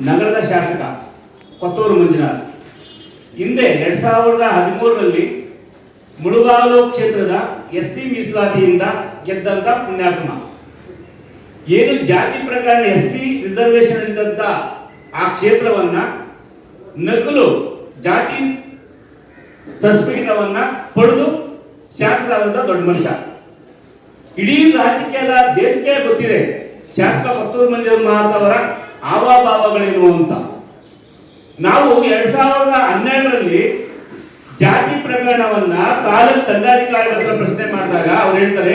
ನಗರದ ಶಾಸಕ ಕೊತ್ತೂರು ಮಂಜುನಾಥ್ ಹಿಂದೆ 2013ರಲ್ಲಿ ಮುಳುಬಾಗಿಲು ಕ್ಷೇತ್ರದ ಎಸ್ಸಿ ಮೀಸಲಾತಿಯಿಂದ ಗೆದ್ದಂತ ಪುಣ್ಯಾತ್ಮ. ಏನು ಜಾತಿ ಪ್ರಕರಣ ಎಸ್ಸಿ ರಿಸರ್ವೇಶನ್ ಇದ್ದಂತ ಆ ಕ್ಷೇತ್ರವನ್ನ ನಕಲು ಜಾತಿ ಸರ್ಟಿಫಿಕೇಟ್ ಪಡೆದು ಶಾಸಕರಾದಂತ ದೊಡ್ಡ ಮನುಷ್ಯ. ಇಡೀ ರಾಜ್ಯಕ್ಕೆ ಅಲ್ಲ ದೇಶಕ್ಕೆ ಗೊತ್ತಿದೆ ಶಾಸಕ ಕೊತ್ತೂರು ಮಂಜುನಾಥ್ ಅವರ ಹಾವಭಾವಗಳೇನು ಅಂತ. ನಾವು 2012ರಲ್ಲಿ ಜಾತಿ ಪ್ರಕರಣವನ್ನ ತಾಲೂಕು ದಂಡಾಧಿಕಾರಿಗಳ ಹತ್ರ ಪ್ರಶ್ನೆ ಮಾಡಿದಾಗ ಅವ್ರು ಹೇಳ್ತಾರೆ,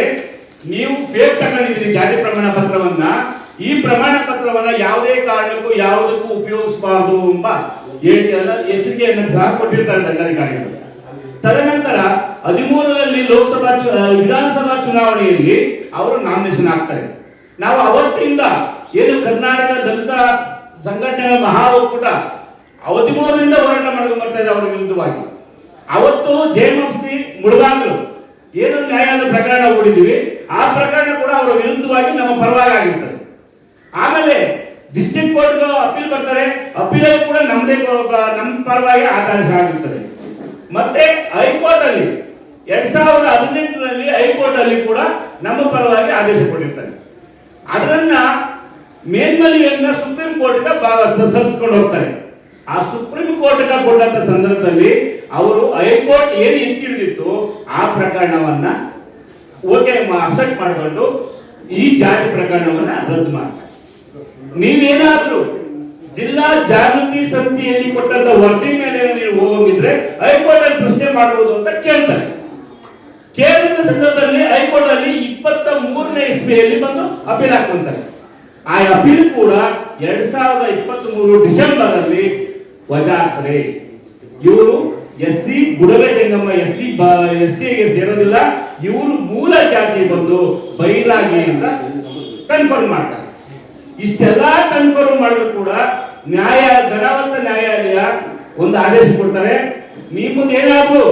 ನೀವು ಫೇಕ್ ತಗೊಂಡಿದ್ದೀರಿ ಜಾತಿ ಪ್ರಮಾಣ ಪತ್ರವನ್ನ, ಈ ಪ್ರಮಾಣ ಪತ್ರವನ್ನ ಯಾವುದೇ ಕಾರಣಕ್ಕೂ ಯಾವುದಕ್ಕೂ ಉಪಯೋಗಿಸಬಾರದು ಎಂಬ ಎಚ್ಚರಿಕೆಯನ್ನು ಸಹ ಕೊಟ್ಟಿರ್ತಾರೆ ದಂಡಾಧಿಕಾರಿಗಳು. ತದನಂತರ 13ರಲ್ಲಿ ವಿಧಾನಸಭಾ ಚುನಾವಣೆಯಲ್ಲಿ ಅವರು ನಾಮಿನೇಷನ್ ಆಗ್ತಾರೆ. ನಾವು ಅವತ್ತಿಂದ ಏನು ಕರ್ನಾಟಕ ದಲಿತ ಸಂಘಟನೆಗಳ ಮಹಾ ಒಕ್ಕೂಟ 13ರಿಂದ ಹೋರಾಟ ಮಾಡ್ಕೊಂಡು ಬರ್ತಾ ಇದೆ ಅವರ ವಿರುದ್ಧವಾಗಿ. ಅವತ್ತು ಜೆಎಂಎಫ್ಸಿ ಮುಳುಬಾಗಿಲು ಏನು ನ್ಯಾಯಾಲಯದ ಪ್ರಕರಣ ಹೂಡಿದ್ವಿ, ಆ ಪ್ರಕರಣ ಕೂಡ ಅವರ ವಿರುದ್ಧವಾಗಿ ನಮ್ಮ ಪರವಾಗಿ ಆಗಿರ್ತದೆ. ಆಮೇಲೆ ಡಿಸ್ಟ್ರಿಕ್ಟ್ ಕೋರ್ಟ್ ಅಪೀಲ್ ಬರ್ತಾರೆ, ಅಪೀಲಲ್ಲಿ ಕೂಡ ನಮ್ಮ ಪರವಾಗಿ ಆದೇಶ ಆಗಿರ್ತದೆ. ಮತ್ತೆ ಹೈಕೋರ್ಟ್ ಅಲ್ಲಿ 2018ರಲ್ಲಿ ಹೈಕೋರ್ಟ್ ಅಲ್ಲಿ ಕೂಡ ನಮ್ಮ ಪರವಾಗಿ ಆದೇಶ ಕೊಟ್ಟಿರ್ತಾರೆ. ಅದನ್ನ ಮೇಲ್ಮನವಿಯನ್ನ ಸುಪ್ರೀಂ ಕೋರ್ಟ್ಗೆ ಸಲ್ಲಿಸಿಕೊಂಡು ಹೋಗ್ತಾರೆ. ಆ ಸುಪ್ರೀಂ ಕೋರ್ಟ್ಗೆ ಕೊಟ್ಟಂತ ಸಂದರ್ಭದಲ್ಲಿ ಅವರು ಹೈಕೋರ್ಟ್ ಏನು ಎತ್ತಿಡಿದಿತ್ತು ಆ ಪ್ರಕರಣವನ್ನ ಅಪ್ಸೆಟ್ ಮಾಡಿಕೊಂಡು ಈ ಜಾತಿ ಪ್ರಕರಣವನ್ನ ರದ್ದು ಮಾಡ್ತಾರೆ. ನೀವೇನಾದ್ರೂ ಜಿಲ್ಲಾ ಜಾಗೃತಿ ಸಮಿತಿಯಲ್ಲಿ ಕೊಟ್ಟಂತ ವರದಿ ಮೇಲೆ ನೀವು ಹೋಗಿದ್ರೆ ಹೈಕೋರ್ಟ್ ಅಲ್ಲಿ ಪ್ರಶ್ನೆ ಮಾಡಬಹುದು ಅಂತ ಕೇಳ್ತಾರೆ. ಕೇಳಿದ ಸಂದರ್ಭದಲ್ಲಿ ಹೈಕೋರ್ಟ್ ಅಲ್ಲಿ 23ನೇ ಇಸ್ವಿಯಲ್ಲಿ ಬಂದು ಅಪೀಲ್ ಹಾಕೊಂತಾರೆ. ಆ ಅಪೀಲ್ ಕೂಡ 2023 ಡಿಸೆಂಬರ್ ಅಲ್ಲಿ ವಜಾ ಆಗ್ತಾರೆ. ಇವರು ಎಸ್ಸಿ ಬುಡಗ ಜಂಗಮ್ಮ ಎಸ್ಸಿಗೆ ಸೇರೋದಿಲ್ಲ, ಇವರು ಮೂಲ ಜಾತಿ ಬಂದು ಬೈರಾಗಿ ಅಂತ ಕನ್ಫರ್ಮ್ ಮಾಡ್ತಾರೆ. ಇಷ್ಟೆಲ್ಲ ಕನ್ಫರ್ಮ್ ಮಾಡಿದ್ರು ಕೂಡ ಘನವಂತ ನ್ಯಾಯಾಲಯ ಒಂದು ಆದೇಶ ಕೊಡ್ತಾರೆ, ನಿಮ್ಮದೇನಾದ್ರೂ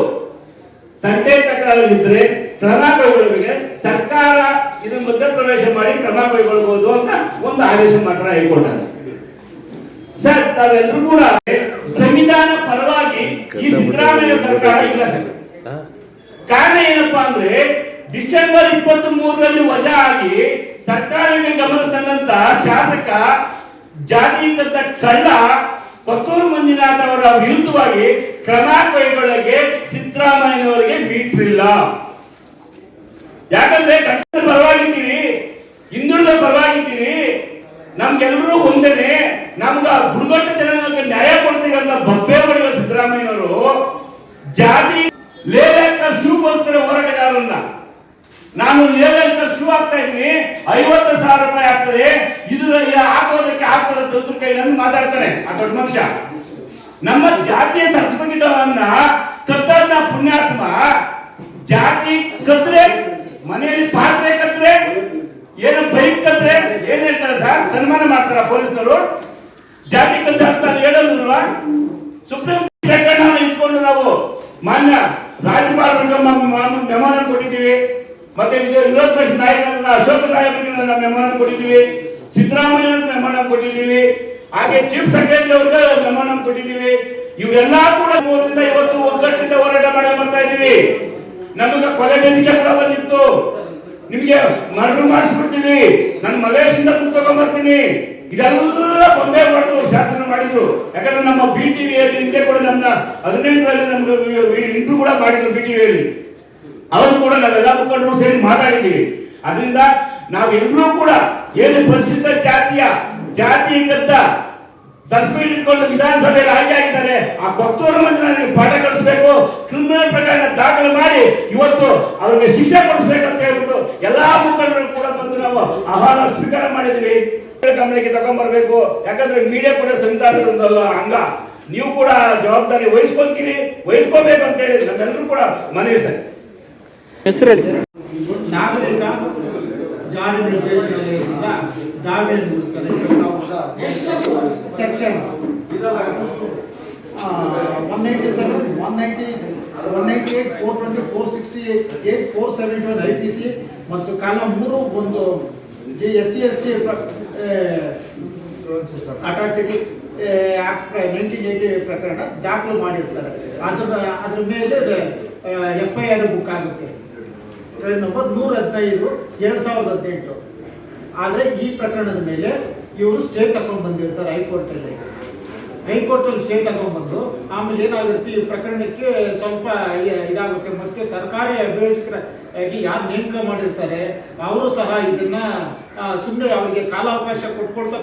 ತಂಟೆ ತಕರಾರಿದ್ರೆ ಕ್ರಮ ಕೈಗೊಳ್ಳಬೇಕು, ಸರ್ಕಾರ ಇದನ್ನ ಮಧ್ಯಪ್ರವೇಶ ಮಾಡಿ ಕ್ರಮ ಕೈಗೊಳ್ಳಬಹುದು ಅಂತ ಒಂದು ಆದೇಶ ಮಾತ್ರ ಹೈಕೋರ್ಟ್ ಅಲ್ಲಿ. ಸರ್, ತಾವೆಲ್ಲರೂ ಕೂಡ ಸಂವಿಧಾನ ಪರವಾಗಿ ಈ ಸಿದ್ದರಾಮಯ್ಯ ಸರ್ಕಾರ ಇಲ್ಲ ಸರ್. ಕಾರಣ ಏನಪ್ಪಾ ಅಂದ್ರೆ ಡಿಸೆಂಬರ್ 23ರಲ್ಲಿ ವಜಾ ಆಗಿ ಸರ್ಕಾರಕ್ಕೆ ಗಮನ ತಂದಂತ ಶಾಸಕ ಜಾತಿಗತ ಕಳ್ಳ ಕೊತ್ತೂರು ಮಂಜುನಾಥ್ ಅವರ ವಿರುದ್ಧವಾಗಿ ಕ್ರಮ ಕೈಗೊಳ್ಳಕ್ಕೆ ಸಿದ್ದರಾಮಯ್ಯನವರಿಗೆ ಮೀಟರ್ ಇಲ್ಲ. ಯಾಕಂದ್ರೆ ಕನ್ನಡ ಪರವಾಗಿದ್ದೀರಿ, ಹಿಂದುಳಿದ ಪರವಾಗಿದ್ದೀರಿ, ನಮ್ಗೆಲ್ಲರೂ ಒಂದೇನೆ, ನಮ್ಗ ಬುಡಕಟ್ಟು ಜನಾಂಗಕ್ಕೆ ನ್ಯಾಯ ಕೊಡ್ತೀವಿ ಅಂತ ಬಬ್ಬೆ ಹೊಡೆಯುವ ಸಿದ್ದರಾಮಯ್ಯನವರು ಜಾತಿ ಲೇಖಕ ಶೂ ಗೋಸ್ಕರ ಹೋರಾಟಗಾರರನ್ನ ನಾನು ಲೇಖಕ ಶೂ ಆಗ್ತಾ ಇದ್ದೀನಿ, 50,000 ರೂಪಾಯಿ ಆಗ್ತದೆ, ಇದು ಹಾಕೋದಕ್ಕೆ ಆಗ್ತದೆ ದೊಡ್ಡ ಕೈ ನನ್ನ ಮಾತಾಡ್ತಾನೆ ಆ ದೊಡ್ಡ ಮನುಷ್ಯ. ನಮ್ಮ ಜಾತಿಯ ಸರ್ಟಿಫಿಕೇಟ್ ಅನ್ನ ಕತ್ತಂತ ಪುಣ್ಯಾತ್ಮ ಜಾತಿ ಕದ್ರೆ, ಮನೆಯಲ್ಲಿ ಪಾತ್ರೆ ಕದ್ರೆ, ಏನು ಬೈಕ್ ಕದ್ರೆ ಏನ್ ಹೇಳ್ತಾರೆ ಸರ್, ಸನ್ಮಾನ ಮಾಡ್ತಾರ ಪೊಲೀಸ್ನವರು? ಜಾತಿ ಕದ್ರೆ ಅಂತ ಹೇಳಲ್ವಾ? ಸುಪ್ರೀಂ ಪ್ರಕರಣ ಇಟ್ಕೊಂಡು ನಾವು ಮಾನ್ಯ ರಾಜ್ಯಪಾಲರಿಗೆ ಮೆಮೊರನ್ನ ಕೊಟ್ಟಿದ್ದೀವಿ, ಮತ್ತೆ ವಿರೋಧ ಪಕ್ಷ ನಾಯಕರಾದ ಅಶೋಕ ಸಾಹೇಬರಿಗೆ ಮೆಮೊರನ್ನ ಕೊಟ್ಟಿದ್ದೀವಿ, ಸಿದ್ದರಾಮಯ್ಯ ಮೆಮೊರನ್ನ ಕೊಟ್ಟಿದ್ದೀವಿ, ಹಾಗೆ ಚೀಫ್ ಸೆಕ್ರೆಟರಿ ಅವ್ರಿಗೆ ಮೆಮೊರನ್ನ ಕೊಟ್ಟಿದ್ದೀವಿ. ಇವರೆಲ್ಲಾ ಕೂಡ 3ರಿಂದ ಇವತ್ತು ಒಗ್ಗಟ್ಟಿನಿಂದ ಹೋರಾಟ ಮಾಡಿ ಬರ್ತಾ ಇದ್ದೀವಿ. ನಮಗೆ ಕೊಲೆ ಬೆಂಕಿಗೆ ಕೂಡ ಬಂದಿತ್ತು, ನಿಮಗೆ ಮರ್ಡರ್ ಮಾಡಿಸ್ಬಿಡ್ತೀವಿ, ನಾನು ಮಲೇಷಿಯಿಂದ ತಗೊಂಡ್ ಬರ್ತೀನಿ, ಇದೆಲ್ಲ ಬೊಂಬೆ ಹೊಡೆದು ಶಾಸನ ಮಾಡಿದ್ರು. ಯಾಕಂದ್ರೆ ನಮ್ಮ BTVಯಲ್ಲಿ ಹಿಂದೆ ಕೂಡ ನಮ್ಮ 18ರಲ್ಲಿ ನಮ್ಗೆ ಇಂಟ್ರೂ ಕೂಡ ಮಾಡಿದ್ರು BTVಯಲ್ಲಿ. ಅವರು ಕೂಡ ನಾವೆಲ್ಲ ಮುಖಂಡರು ಸೇರಿ ಮಾತಾಡಿದ್ದೀವಿ. ಅದರಿಂದ ನಾವೆಲ್ಲರೂ ಕೂಡ ಏನು ಪರಿಶಿಷ್ಟ ಜಾತಿಗತ ಸರ್ಟಿಫಿಕೇಟ್ ಇಟ್ಕೊಂಡು ವಿಧಾನಸಭೆಯಲ್ಲಿ ಆಯ್ಕೆ ಆಗಿದ್ದಾರೆ, ಆ ಕೊತ್ತೂರು ಮಂಜುನಾಥ್ಗೆ ಪಾಠ ಕಲಿಸಬೇಕು, ಕ್ರಿಮಿನಲ್ ಪ್ರಕರಣ ದಾಖಲೆ ಮಾಡಿ ಇವತ್ತು ಅವ್ರಿಗೆ ಶಿಕ್ಷೆ ಕೊಡಿಸ್ಬೇಕು ಅಂತ ಹೇಳ್ಬಿಟ್ಟು ಎಲ್ಲಾ ಮುಖಂಡರು ಕೂಡ ಬಂದು ನಾವು ಆಹ್ವಾನ ಸ್ವೀಕಾರ ಮಾಡಿದ್ವಿ. ಗಮನಕ್ಕೆ ತಗೊಂಡ್ಬರ್ಬೇಕು, ಯಾಕಂದ್ರೆ ಮೀಡಿಯಾ ಕೂಡ ಸಂವಿಧಾನದ ಅಂಗ, ನೀವು ಕೂಡ ಜವಾಬ್ದಾರಿ ವಹಿಸ್ಕೋಬೇಕು ಅಂತ ಹೇಳಿ ನಮ್ಮೆಲ್ಲರೂ ಕೂಡ ಮನವಿ ಸರ್. ಹೆಸರಲ್ಲಿ ನಾಗರಿಕ ಜಾರಿ ನಿರ್ದೇಶನಾಲಯದಿಂದ ದಾವೆ ಸಲ್ಲಿಸುತ್ತದೆ. ಸೆಕ್ಷನ್ 197, 198, 420, 468, 471 IPC ಮತ್ತು ಕಾಲಂ 3 ಒಂದು SC ST ಅಟ್ರಾಸಿಟಿ ಆಕ್ಟ್ 1980 ಪ್ರಕರಣ ದಾಖಲು ಮಾಡಿರ್ತಾರೆ. ಅದ್ರ ಮೇಲೆ FIR ಬುಕ್ ಆಗುತ್ತೆ. Crime number 115 2018. ಆದರೆ ಈ ಪ್ರಕರಣದ ಮೇಲೆ ಇವರು ಸ್ಟೇ ತಗೊಂಡು ಬಂದಿರ್ತಾರೆ ಹೈಕೋರ್ಟಲ್ಲಿ ಸ್ಟೇ ತಗೊಂಡ್ಬಂದು ಆಮೇಲೆ ಏನಾಗುತ್ತೆ, ಈ ಪ್ರಕರಣಕ್ಕೆ ಸ್ವಲ್ಪ ಇದಾಗುತ್ತೆ. ಮತ್ತೆ ಸರ್ಕಾರಿ ಅಭಿಯೋಜಕರಾಗಿ ಯಾರು ನೇಮಕ ಮಾಡಿರ್ತಾರೆ ಅವರು ಸಹ ಇದನ್ನ ಸುಮ್ಮನೆ ಅವರಿಗೆ ಕಾಲಾವಕಾಶ ಕೊಟ್ಕೊಳ್ತಾ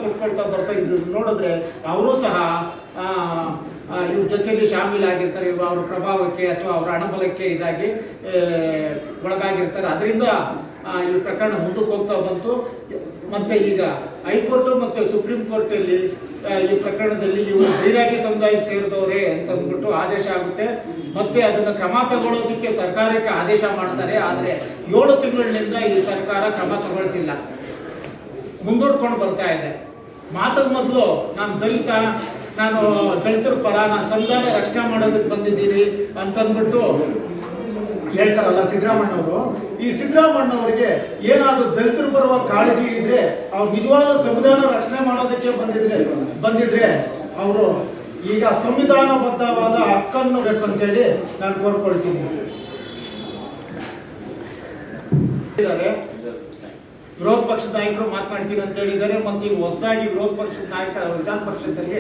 ಬರ್ತಾ ಇದು ನೋಡಿದ್ರೆ ಅವರು ಸಹ ಇವ್ರ ಜೊತೆಯಲ್ಲಿ ಶಾಮೀಲಾಗಿರ್ತಾರೆ. ಅವರ ಪ್ರಭಾವಕ್ಕೆ ಅಥವಾ ಅವರ ಹಣಬಲಕ್ಕೆ ಇದಾಗಿ ಒಳಗಾಗಿರ್ತಾರೆ. ಅದರಿಂದ ಈ ಪ್ರಕರಣ ಮುಂದಕ್ಕೆ ಹೋಗ್ತಾ ಬಂತು. ಮತ್ತೆ ಈಗ ಹೈಕೋರ್ಟ್ ಮತ್ತು ಸುಪ್ರೀಂ ಕೋರ್ಟಲ್ಲಿ ಈ ಪ್ರಕರಣದಲ್ಲಿ ಇವರು ಬೈರಾಗಿ ಸಮುದಾಯಕ್ಕೆ ಸೇರಿದವರೇ ಅಂತ ಅಂದ್ಬಿಟ್ಟು ಆದೇಶ ಆಗುತ್ತೆ. ಮತ್ತೆ ಅದನ್ನ ಕ್ರಮ ತಗೊಳ್ಳೋದಕ್ಕೆ ಸರ್ಕಾರಕ್ಕೆ ಆದೇಶ ಮಾಡ್ತಾರೆ. ಆದರೆ 7 ತಿಂಗಳಿಂದ ಈ ಸರ್ಕಾರ ಕ್ರಮ ತಗೊಳ್ತಿಲ್ಲ, ಮುಂದೂಡ್ಕೊಂಡು ಬರ್ತಾ ಇದೆ. ಮಾತದ ಮೊದಲು ನಾನು ದಲಿತರ ಪರ, ನಾನು ಸಂವಿಧಾನ ರಕ್ಷಣೆ ಮಾಡೋದಕ್ಕೆ ಬಂದಿದ್ದೀನಿ ಅಂತಂದ್ಬಿಟ್ಟು ಹೇಳ್ತಾರಲ್ಲ ಸಿದ್ದರಾಮಣ್ಣವರು. ಈ ಸಿದ್ದರಾಮಣ್ಣವರಿಗೆ ಏನಾದ್ರು ದಲಿತರ ಬರುವ ಕಾಳಜಿ ಇದ್ರೆ, ಅವ್ರು ನಿಜವಾದ ಸಂವಿಧಾನ ರಕ್ಷಣೆ ಮಾಡೋದಕ್ಕೆ ಬಂದಿದ್ರೆ ಅವರು ಈಗ ಸಂವಿಧಾನಬದ್ಧವಾದ ಹಕ್ಕನ್ನು ಬೇಕಂತೇಳಿ ನಾನು ಕೋರ್ಕೊಳ್ತೀನಿ. ವಿರೋಧ ಪಕ್ಷದ ನಾಯಕರು ಮಾತನಾಡ್ತೀನಿ ಅಂತ ಹೇಳಿದ್ದಾರೆ. ಮತ್ತು ಈಗ ಹೊಸದಾಗಿ ವಿರೋಧ ಪಕ್ಷದ ವಿಧಾನ ಪರಿಷತ್ತಲ್ಲಿ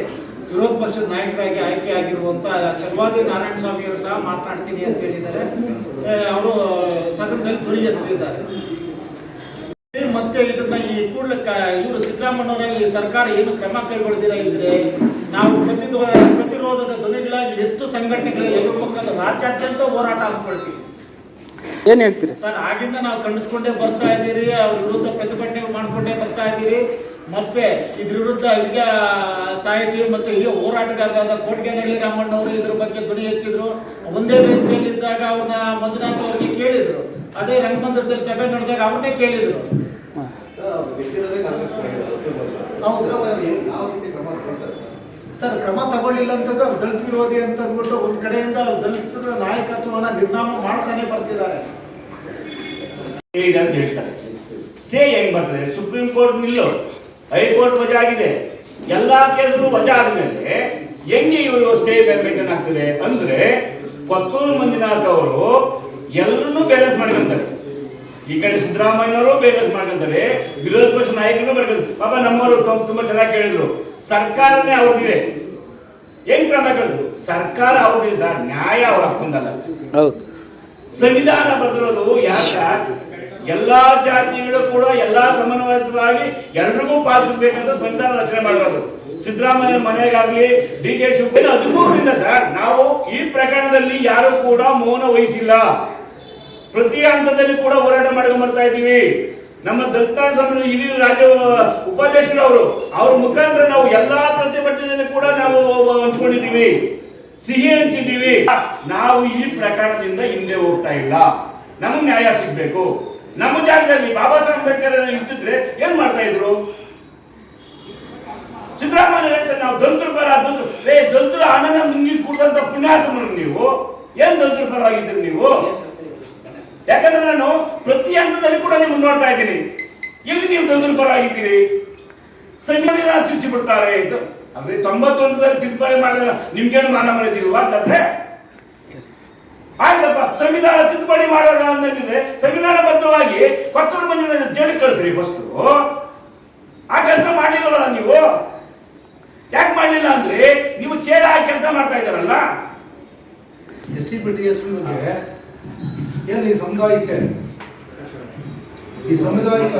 ವಿರೋಧ ಪಕ್ಷದ ನಾಯಕರಾಗಿ ಆಯ್ಕೆ ಆಗಿರುವಂತ ಚಲವಾದಿ ನಾರಾಯಣ ಸ್ವಾಮಿ ಅವರು ಸಹ ಮಾತನಾಡ್ತೀನಿ ಅಂತ ಹೇಳಿದ್ದಾರೆ. ಅವರು ಸದನದಲ್ಲಿ ಧ್ವನಿ ಎತ್ತಲಿದ್ದಾರೆ. ಮತ್ತೆ ಇದನ್ನ ಈ ಕೂಡಲೇ ಇವರು ಸಿದ್ದರಾಮಣ್ಣವರ ಈ ಸರ್ಕಾರ ಏನು ಕ್ರಮ ಕೈಗೊಳ್ದಿರ ಇದ್ರೆ ನಾವು ಪ್ರತಿರೋಧದ ಧ್ವನಿಗಳಾಗಿ ಎಷ್ಟು ಸಂಘಟನೆಗಳು ಎಲ್ಲರ ಪಕ್ಕದ ರಾಜ್ಯಾದ್ಯಂತ ಹೋರಾಟ ಹಾಕೊಳ್ತೀವಿ. ಏನ್ ಹೇಳ್ತೀರಿ ಸರ್? ಆಗಿಂದ ನಾವು ಖಂಡಿಸ್ಕೊಂಡೇ ಬರ್ತಾ ಇದ್ದೀರಿ, ಅವ್ರ ವಿರುದ್ಧ ಪ್ರತಿಭಟನೆ ಮಾಡ್ಕೊಂಡೇ ಬರ್ತಾ ಇದ್ದೀರಿ. ಮತ್ತೆ ಇದ್ರ ವಿರುದ್ಧ ಈಗ ಸಾಹಿತಿ ಮತ್ತೆ ಈಗ ಹೋರಾಟಗಾರರಾದ ಕೋಟಗೆನಹಳ್ಳಿ ರಾಮಣ್ಣವರು ಇದ್ರ ಬಗ್ಗೆ ಧ್ವನಿ ಎತ್ತಿದ್ರು. ಒಂದೇ ವೇದಿಕೆಯಲ್ಲಿದ್ದಾಗ ಅವ್ರನ್ನ ಮಂಜುನಾಥ್ ಅವ್ರಿಗೆ ಕೇಳಿದ್ರು, ಅದೇ ರಂಗಮಂದಿರದಲ್ಲಿ ಸಭೆ ನಡೆದಾಗ ಅವ್ರನ್ನೇ ಕೇಳಿದ್ರು. ಸರ್, ಕ್ರಮ ತಗೊಳ್ಳಿಲ್ಲ ಅಂತಂದ್ರೆ ಅವ್ರು ದಲಿತ ವಿರೋಧಿ ಅಂತ ಅಂದ್ಬಿಟ್ಟು ಒಂದ್ ಕಡೆಯಿಂದ ದಲಿತರ ನಾಯಕತ್ವನ ನಿರ್ನಾಮ ಮಾಡ್ತಾನೆ ಬರ್ತಿದ್ದಾರೆ ಅಂತ ಹೇಳ್ತಾರೆ. ಸ್ಟೇ ಹೆಂಗ್ ಬರ್ತದೆ? ಸುಪ್ರೀಂ ಕೋರ್ಟ್ ನಿಲ್ಲೋ, ಹೈಕೋರ್ಟ್ ವಜಾ ಆಗಿದೆ, ಎಲ್ಲಾ ಕೇಸ್ಗಳು ವಜಾ ಆದ್ಮೇಲೆ ಹೆಂಗೆ ಇವರು ಸ್ಟೇ ಮೇಂಟೈನ್ ಆಗ್ತದೆ ಅಂದ್ರೆ, ಕೊತ್ತೂರು ಮಂಜುನಾಥ್ ಅವರು ಎಲ್ಲರನ್ನೂ ಬ್ಯಾಲೆನ್ಸ್ ಮಾಡ್ಕೊಂತಾರೆ. ಈ ಕಡೆ ಸಿದ್ದರಾಮಯ್ಯನವರು ಬ್ಯಾಲೆನ್ಸ್ ಮಾಡ್ಕೊಂತಾರೆ, ವಿರೋಧ ಪಕ್ಷ ನಾಯಕರು ಮಾಡ್ಕೊಂತಾರೆ. ಪಾಪ ನಮ್ಮವರು ತುಂಬಾ ಚೆನ್ನಾಗಿ ಕೇಳಿದ್ರು, ಸರ್ಕಾರನೇ ಅವ್ರದಿದೆ, ಹೆಂಗ್ ಕ್ರಮ ಕೇಳಿದ್ರು? ಸರ್ಕಾರ ಅವ್ರದಿದೆ ಸರ್, ನ್ಯಾಯ ಅವ್ರ ಅಪ್ಪಂದಲ್ಲ ಸರ್. ಹೌದು, ಸಂವಿಧಾನ ಬರೆದಿರೋದು ಯಾಕ ಎಲ್ಲಾ ಜಾತಿಗಳು ಕೂಡ ಎಲ್ಲಾ ಸಮಾನವಾಗಿ ಎಲ್ರಿಗೂ ಪಾಲಿಸಬೇಕಂತ ಸಂವಿಧಾನ ರಚನೆ ಮಾಡಿರೋದು. ಸಿದ್ದರಾಮಯ್ಯ ಮನೆಗಾಗ್ಲಿ DK ಶಿವಕುಮಾರ್ 13ರಿಂದ ಸರ್ ನಾವು ಈ ಪ್ರಕರಣದಲ್ಲಿ ಯಾರು ಕೂಡ ಮೌನ ವಹಿಸಿಲ್ಲ. ಪ್ರತಿ ಹಂತದಲ್ಲಿ ಕೂಡ ಹೋರಾಟ ಮಾಡ್ಕೊಂಡು ಬರ್ತಾ ಇದ್ದೀವಿ. ನಮ್ಮ ದಲಿತ ಸಮಾಜ ಇಲ್ಲಿ ರಾಜ್ಯ ಉಪಾಧ್ಯಕ್ಷರವರು ಅವ್ರ ಮುಖಾಂತರ ನಾವು ಎಲ್ಲಾ ಪ್ರತಿಭಟನೆಯಲ್ಲಿ ಕೂಡ ನಾವು ಹಂಚ್ಕೊಂಡಿದ್ದೀವಿ, ಸಿಹಿ ಹಂಚಿದ್ದೀವಿ. ನಾವು ಈ ಪ್ರಕರಣದಿಂದ ಹಿಂದೆ ಹೋಗ್ತಾ ಇಲ್ಲ. ನಮಗೆ ನ್ಯಾಯ ಸಿಗ್ಬೇಕು. ನಮ್ಮ ಜಾಗದಲ್ಲಿ ಬಾಬಾ ಸಾಹೇಬ್ ಅಂಬೇಡ್ಕರ್ ಇದ್ದಿದ್ರೆ ಏನ್ ಮಾಡ್ತಾ ಇದ್ರು? ಸಿದ್ದರಾಮಯ್ಯ ಹೇಳ್ತಾರೆ ನಾವು ದಲಿತರು ಪರ, ದಲಿತರು ಹಣನ ಮುಂಗಿ ಕೂಡಂತ ಪುಣ್ಯಾತ್ಮರು ನೀವು. ಏನ್ ದಲಿತರ ಪರವಾಗಿದ್ದೀರಿ ನೀವು? ಯಾಕಂದ್ರೆ ನಾನು ಪ್ರತಿ ಹಂತದಲ್ಲಿ ಕೂಡ ನೀವು ನೋಡ್ತಾ ಇದ್ದೀನಿ, ಎಲ್ಲಿ ನೀವು ದಲಿತರ ಪರವಾಗಿದ್ದೀರಿ? ಸಂವಿಧಾನ ಚುಚ್ಚಿ ಬಿಡ್ತಾರೆ ಇದು. ಅಂದ್ರೆ 91ರಲ್ಲಿ ತಿದ್ದುಪಡಿ ಮಾಡಿದ ನಿಮ್ಗೇನು ಮಾನ ಮಾಡಿದಿಲ್ವಾ? ಅಂದ್ರೆ ಆಯ್ತಪ್ಪ, ಸಂವಿಧಾನ ತಿದ್ದುಪಡಿ ಮಾಡೋಣ ಅನ್ನೋದಿದ್ರೆ ಸಂವಿಧಾನಬದ್ಧವಾಗಿ ಕೊತ್ತೂರು ಮಂಜುನಾಥ ಜೈಲಿಗೆ ಕಳಿಸ್ರಿ ಫಸ್ಟ್. ಆ ಕೆಲಸ ಮಾಡಲಿಲ್ಲ ನೀವು. ಯಾಕೆ ಮಾಡಲಿಲ್ಲ ಅಂದ್ರೆ ನೀವು ಚೇಡ ಆ ಕೆಲಸ ಮಾಡ್ತಾ ಇದ್ದಾರಲ್ಲ. SCP TSP ಬಗ್ಗೆ ಏನು ಈ ಸಮುದಾಯಕ್ಕೆ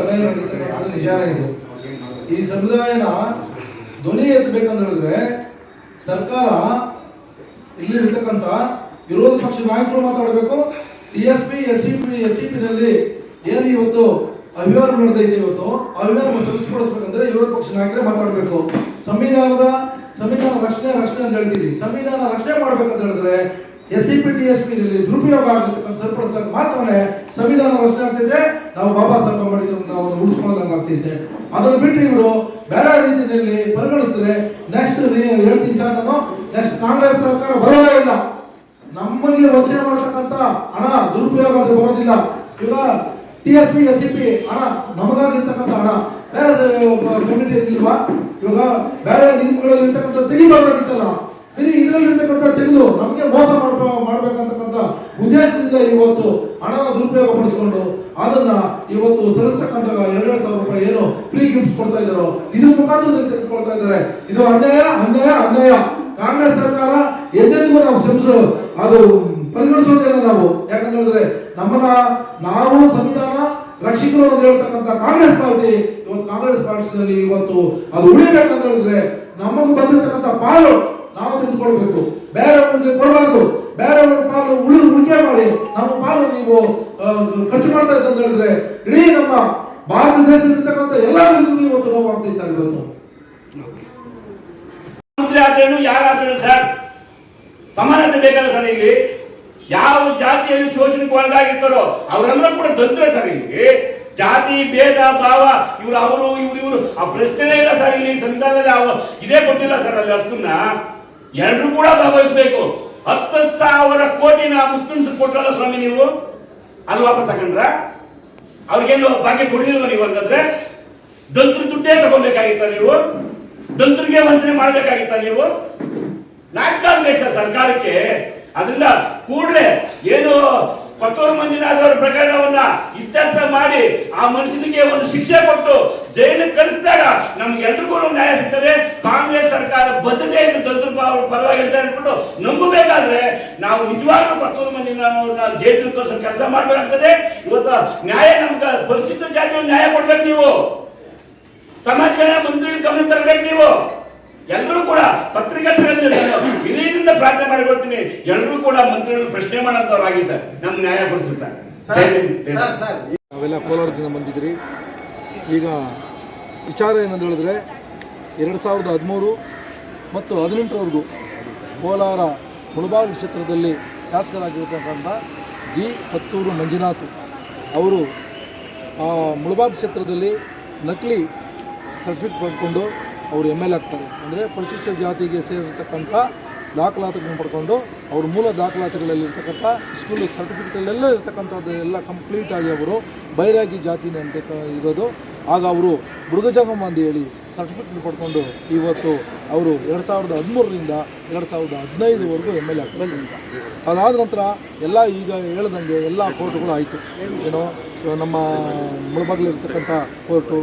ಅನ್ಯಾಯ ನಡೀತದೆ, ಅದು ನಿಜಾನೇ. ಇದು ಈ ಸಮುದಾಯನ ಧ್ವನಿ ಎತ್ತಬೇಕಂತ ಹೇಳಿದ್ರೆ ಸರ್ಕಾರ ಇಲ್ಲಿರ್ತಕ್ಕಂಥ ವಿರೋಧ ಪಕ್ಷ ನಾಯಕರು ಮಾತಾಡಬೇಕು. TSP SCP ನಲ್ಲಿ ಏನು ಇವತ್ತು ಅವ್ಯವಹಾರ ನಡೆದೈತೆ, ಇವತ್ತು ಅವ್ಯವಹಾರ ಸರಿಪಡಿಸ್ಬೇಕಂದ್ರೆ ವಿರೋಧ ಪಕ್ಷ ನಾಯಕರೇ ಮಾತಾಡಬೇಕು. ಸಂವಿಧಾನ ರಕ್ಷಣೆ ಅಂತ ಹೇಳ್ತೀವಿ. ಸಂವಿಧಾನ ರಕ್ಷಣೆ ಮಾಡ್ಬೇಕಂತ ಹೇಳಿದ್ರೆ SCP TSP ನಲ್ಲಿ ದುರುಪಯೋಗ ಆಗಿರ್ತಕ್ಕಂಥ ಸರಿಪಡಿಸಿದಾಗ ಮಾತ್ರನೇ ಸಂವಿಧಾನ ರಕ್ಷಣೆ ಆಗ್ತಿದೆ. ನಾವು ಬಾಬಾ ಸಾಹೇಬ್ ಅಂಬೇಡ್ಕರ್ ನಾವು ಉಳಿಸ್ಕೊಳ್ಳೋದಂಗ ಆಗ್ತಿದೆ. ಅದನ್ನು ಬಿಟ್ಟು ಇವರು ಬೇರೆ ರೀತಿಯಲ್ಲಿ ಪರಿಗಣಿಸಿದ್ರೆ ನೆಕ್ಸ್ಟ್ ಹೇಳ್ತೀನಿ ಸರ್, ನಾನು ನೆಕ್ಸ್ಟ್ ಕಾಂಗ್ರೆಸ್ ಸರ್ಕಾರ ಬರೋದೇ ಇಲ್ಲ. ನಮಗೆ ವಂಚನೆ ಮಾಡತಕ್ಕಂಥ ಹಣ ದುರುಪಯೋಗ ಬರೋದಿಲ್ಲ. ಈಗ TSP SCP ಹಣ ನಮಗಾಗಿರ್ತಕ್ಕಂಥ ಹಣ ಬೇರೆ ಕಮಿಟಿ ಇಲ್ವಾ? ಇವಾಗ ಬೇರೆ ನಿಯಮಗಳಲ್ಲಿ ಇರ್ತಕ್ಕಂಥ ತೆಗಿಬಾರ್ದಾಗಿತ್ತಲ್ಲ, ಬರೀ ಇದರಲ್ಲಿರ್ತಕ್ಕಂಥ ತೆಗೆದು ನಮಗೆ ಮೋಸ ಮಾಡ್ಬೇಕಂತಕ್ಕಂಥ ಉದ್ದೇಶದಿಂದ ಇವತ್ತು ಹಣನ ದುರುಪಯೋಗ ಪಡಿಸ್ಕೊಂಡು ಅದನ್ನ ಇವತ್ತು ಸಲ್ಲಿಸ್ತಕ್ಕಂಥ 2,000 ರೂಪಾಯಿ ಏನು ಫ್ರೀ ಗಿಫ್ಟ್ಸ್ ಕೊಡ್ತಾ ಇದ್ದಾರೋ ಇದ್ರ ಮುಖಾಂತರ ತೆಗೆದುಕೊಳ್ತಾ ಇದ್ದಾರೆ. ಇದು ಅನ್ಯಾಯ ಅನ್ಯಾಯ ಅನ್ಯಾಯ. ಕಾಂಗ್ರೆಸ್ ಸರ್ಕಾರ ಎಂದೆಂದಿಗೂ ನಾವು ಅದು ಪರಿಗಣಿಸೋದಿಲ್ಲ ನಾವು. ಯಾಕಂತ ಹೇಳಿದ್ರೆ ನಾವು ಸಂವಿಧಾನ ರಕ್ಷಕರು ಅಂತ ಹೇಳ್ತಕ್ಕಂಥ ಕಾಂಗ್ರೆಸ್ ಪಾರ್ಟಿ ಇವತ್ತು ಕಾಂಗ್ರೆಸ್ ಪಾರ್ಟಿನಲ್ಲಿ ಇವತ್ತು ಅದು ಉಳಿಬೇಕಂತ ಹೇಳಿದ್ರೆ ನಮಗೆ ಬಂದಿರತಕ್ಕಂಥ ಪಾಲು ನಾವು ತೆಗೆದುಕೊಳ್ಬೇಕು, ಬೇರೆಯವರಿಗೆ ಕೊಡಬಾರ್ದು. ಬೇರೆಯವರ ಪಾಲು ಉಳಿಕೆ ಮಾಡಿ ನಮ್ಮ ಪಾಲು ನೀವು ಖರ್ಚು ಮಾಡ್ತಾ ಇದ್ದಂತ ಹೇಳಿದ್ರೆ ಇಡೀ ನಮ್ಮ ಭಾರತ ದೇಶದಲ್ಲಿರ್ತಕ್ಕಂಥ ಎಲ್ಲರಿಗೂ ಇವತ್ತು ನೋವಾಗ್ತದೆ ಸರ್. ಇವತ್ತು ಮಂತ್ರಿ ಆದ್ರೇನು ಯಾರಾದ್ರೇನು ಸರ್ ಸಮಾನತೆ ಬೇಕಲ್ಲ ಸರ್. ಇಲ್ಲಿ ಯಾವ ಜಾತಿಯಲ್ಲಿ ಶೋಷಣೆಗೆ ಒಳಗಾಗಿರ್ತಾರೋ ಅವರೆಲ್ಲರೂ ಕೂಡ ದಲಿತರೇ ಸರ್. ಇಲ್ಲಿ ಜಾತಿ ಭೇದ ಭಾವ ಅವರು ಇವರು ಆ ಪ್ರಶ್ನೆನೇ ಇಲ್ಲ ಸರ್. ಇಲ್ಲಿ ಸಂವಿಧಾನದಲ್ಲಿ ಇದೇ ಕೊಟ್ಟಿಲ್ಲ ಸರ್. ಅಲ್ಲಿ ಅದನ್ನ ಎಲ್ಲರೂ ಕೂಡ ಭಾಗವಹಿಸಬೇಕು. 10,000 ಕೋಟಿನ ಮುಸ್ಲಿಮ್ಸ್ ಕೊಟ್ಟರಲ್ಲ ಸ್ವಾಮಿ, ನೀವು ಅಲ್ಲಿ ವಾಪಸ್ ತಗೊಂಡ್ರ? ಅವ್ರಿಗೇನು ಭಾಗ್ಯ ಕೊಡ್ಲಿಲ್ವ ನೀವು? ಹಂಗಂದ್ರೆ ದಲಿತರ ದುಡ್ಡೇ ತಗೋಬೇಕಾಗಿತ್ತ ನೀವು? ದಲಿತರಿಗೆ ವಂಚನೆ ಮಾಡ್ಬೇಕಾಗಿತ್ತ ನೀವು? ನಾಚಿಕೆ ಆಗ್ಬೇಕು ಸರ್ ಸರ್ಕಾರಕ್ಕೆ. ಅದರಿಂದ ಕೂಡಲೇ ಏನು ಕೊತ್ತೂರು ಮಂಜುನಾಥ್ ಪ್ರಕರಣವನ್ನ ಇತ್ಯರ್ಥ ಮಾಡಿ ಆ ಮನುಷ್ಯನಿಗೆ ಒಂದು ಶಿಕ್ಷೆ ಕೊಟ್ಟು ಜೈಲಿಗೆ ಕಳಿಸಿದಾಗ ನಮ್ಗೆಲ್ರಿಗೂ ನ್ಯಾಯ ಸಿಗ್ತದೆ. ಕಾಂಗ್ರೆಸ್ ಸರ್ಕಾರ ಬದ್ಧತೆ ಇದೆ ದಲಿತರ ಪರವಾಗಿ ಅಂತ ಹೇಳ್ಬಿಟ್ಟು ನಂಬಬೇಕಾದ್ರೆ ನಾವು ನಿಜವಾಗ್ಲೂ ಕೊತ್ತೂರು ಮಂಜುನಾಥ್ ಜೈಲಿಗೆ ಕಳಿಸೋ ಕೆಲಸ ಮಾಡ್ಬೇಕಾಗ್ತದೆ. ಇವತ್ತು ನ್ಯಾಯ ನಮ್ಗೆ ಪರಿಶಿಷ್ಟ ಜಾತಿಯಲ್ಲಿ ನ್ಯಾಯ ಕೊಡ್ಬೇಕು. ನೀವು ಸಮಾಜ ಕಲ್ಯಾಣ ಮಂತ್ರಿಗಳ ಗಮನ ತರಬೇಕು. ನೀವು ಎಲ್ಲರೂ ಕೂಡ ಪತ್ರಿಕೆಗಳಲ್ಲಿ ವಿನಯದಿಂದ ಪ್ರಾರ್ಥನೆ ಮಾಡಿಕೊಡ್ತೀನಿ, ಎಲ್ಲರೂ ಕೂಡ ಮಂತ್ರಿಗಳು ಪ್ರಶ್ನೆ ಮಾಡೋಂಥವ್ರಾಗಿ ಸರ್ ನಮ್ಗೆ ನ್ಯಾಯ ಕೊಡಿಸಿ ಸರ್. ನಾವೆಲ್ಲ ಕೋಲಾರದಿಂದ ಬಂದಿದ್ದೀರಿ. ಈಗ ವಿಚಾರ ಏನಂತ ಹೇಳಿದ್ರೆ 2013 ಮತ್ತು 2018ರವರೆಗೂ ಕೋಲಾರ ಮುಳಬಾಗಿಲು ಕ್ಷೇತ್ರದಲ್ಲಿ ಶಾಸಕರಾಗಿರ್ತಕ್ಕಂಥ ಜಿ ಪತ್ತೂರು ಮಂಜುನಾಥ್ ಅವರು ಮುಳಬಾಗಿಲು ಕ್ಷೇತ್ರದಲ್ಲಿ ನಕಲಿ ಸರ್ಟಿಫಿಕೇಟ್ ಪಡ್ಕೊಂಡು ಅವರು ML ಆಗ್ತಾರೆ. ಅಂದರೆ ಪರಿಶಿಷ್ಟ ಜಾತಿಗೆ ಸೇರಿರ್ತಕ್ಕಂಥ ದಾಖಲಾತಿಗಳನ್ನು ಪಡ್ಕೊಂಡು ಅವ್ರ ಮೂಲ ದಾಖಲಾತಿಗಳಲ್ಲಿ ಇರ್ತಕ್ಕಂಥ ಸ್ಕೂಲ್ ಸರ್ಟಿಫಿಕೇಟಲ್ಲೆಲ್ಲ ಇರ್ತಕ್ಕಂಥದ್ದು ಎಲ್ಲ ಕಂಪ್ಲೀಟಾಗಿ ಅವರು ಬೈರಾಗಿ ಜಾತಿನೇ ಅಂತ ಇರೋದು. ಆಗ ಅವರು ಮೃಗಜಂಗಮ ಅಂತ ಹೇಳಿ ಸರ್ಟಿಫಿಕೇಟ್ ಪಡ್ಕೊಂಡು ಇವತ್ತು ಅವರು 2013ರಿಂದ 2015ವರೆಗೂ ML ಆಗ್ತಾರೆ. ಅದಾದ ನಂತರ ಎಲ್ಲ ಈಗ ಹೇಳ್ದಂಗೆ ಎಲ್ಲ ಕೋರ್ಟುಗಳು ಆಯಿತು. ಏನೋ ನಮ್ಮ ಮುಳಬಾಗಿಲಿರ್ತಕ್ಕಂಥ ಕೋರ್ಟು,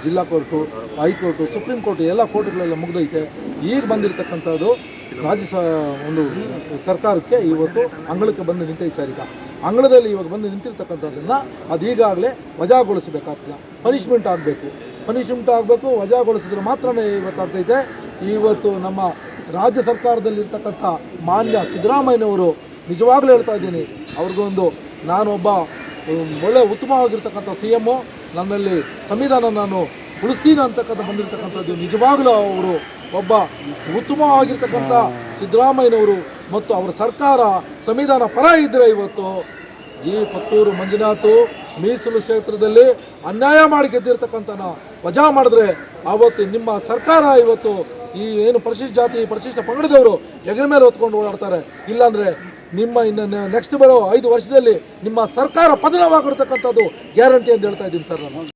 ಜಿಲ್ಲಾ ಕೋರ್ಟು, ಹೈಕೋರ್ಟು, ಸುಪ್ರೀಂ ಕೋರ್ಟು ಎಲ್ಲ ಕೋರ್ಟುಗಳೆಲ್ಲ ಮುಗ್ದೈತೆ. ಈಗ ಬಂದಿರತಕ್ಕಂಥದ್ದು ಒಂದು ಸರ್ಕಾರಕ್ಕೆ ಇವತ್ತು ಅಂಗಳಕ್ಕೆ ಬಂದು ನಿಂತೈತೆ ಸರ್. ಈಗ ಅಂಗಳದಲ್ಲಿ ಇವಾಗ ಬಂದು ನಿಂತಿರ್ತಕ್ಕಂಥದ್ದನ್ನು ಅದು ಈಗಾಗಲೇ ವಜಾಗೊಳಿಸಬೇಕಾಗ್ತದೆ. ಪನಿಷ್ಮೆಂಟ್ ಆಗಬೇಕು. ವಜಾಗೊಳಿಸಿದ್ರೆ ಮಾತ್ರನೇ ಇವತ್ತಾಗ್ತೈತೆ. ಇವತ್ತು ನಮ್ಮ ರಾಜ್ಯ ಸರ್ಕಾರದಲ್ಲಿರ್ತಕ್ಕಂಥ ಮಾನ್ಯ ಸಿದ್ದರಾಮಯ್ಯನವರು ನಿಜವಾಗ್ಲೂ ಹೇಳ್ತಾ ಇದ್ದೀನಿ, ಅವ್ರಿಗೊಂದು ನಾನೊಬ್ಬ ಒಳ್ಳೆ ಉತ್ತಮವಾಗಿರ್ತಕ್ಕಂಥ CM, ನನ್ನಲ್ಲಿ ಸಂವಿಧಾನ ನಾನು ಉಳಿಸ್ತೀನಿ ಅಂತಕ್ಕಂಥ ಬಂದಿರತಕ್ಕಂಥದ್ದು ನಿಜವಾಗಲೂ ಅವರು ಒಬ್ಬ ಉತ್ತಮವಾಗಿರ್ತಕ್ಕಂಥ ಸಿದ್ದರಾಮಯ್ಯನವರು ಮತ್ತು ಅವರ ಸರ್ಕಾರ ಸಂವಿಧಾನ ಪರ ಇದ್ದರೆ ಇವತ್ತು ಜಿ ಪತ್ತೂರು ಮಂಜುನಾಥ್ ಮೀಸಲು ಕ್ಷೇತ್ರದಲ್ಲಿ ಅನ್ಯಾಯ ಮಾಡಿ ಗೆದ್ದಿರ್ತಕ್ಕಂಥ ವಜಾ ಮಾಡಿದ್ರೆ ಆವತ್ತು ನಿಮ್ಮ ಸರ್ಕಾರ ಇವತ್ತು ಈ ಏನು ಪರಿಶಿಷ್ಟ ಜಾತಿ ಪರಿಶಿಷ್ಟ ಪಂಗಡದವರು ಹೆಗಲ ಮೇಲೆ ಹೊತ್ಕೊಂಡು ಓಡಾಡ್ತಾರೆ. ಇಲ್ಲಾಂದರೆ ನಿಮ್ಮ ಇನ್ನು ನೆಕ್ಸ್ಟ್ ಬರೋ 5 ವರ್ಷದಲ್ಲಿ ನಿಮ್ಮ ಸರ್ಕಾರ ಪತನವಾಗಿರ್ತಕ್ಕಂಥದ್ದು ಗ್ಯಾರಂಟಿ ಅಂತ ಹೇಳ್ತಾ ಇದ್ದೀನಿ ಸರ್ ನಾನು.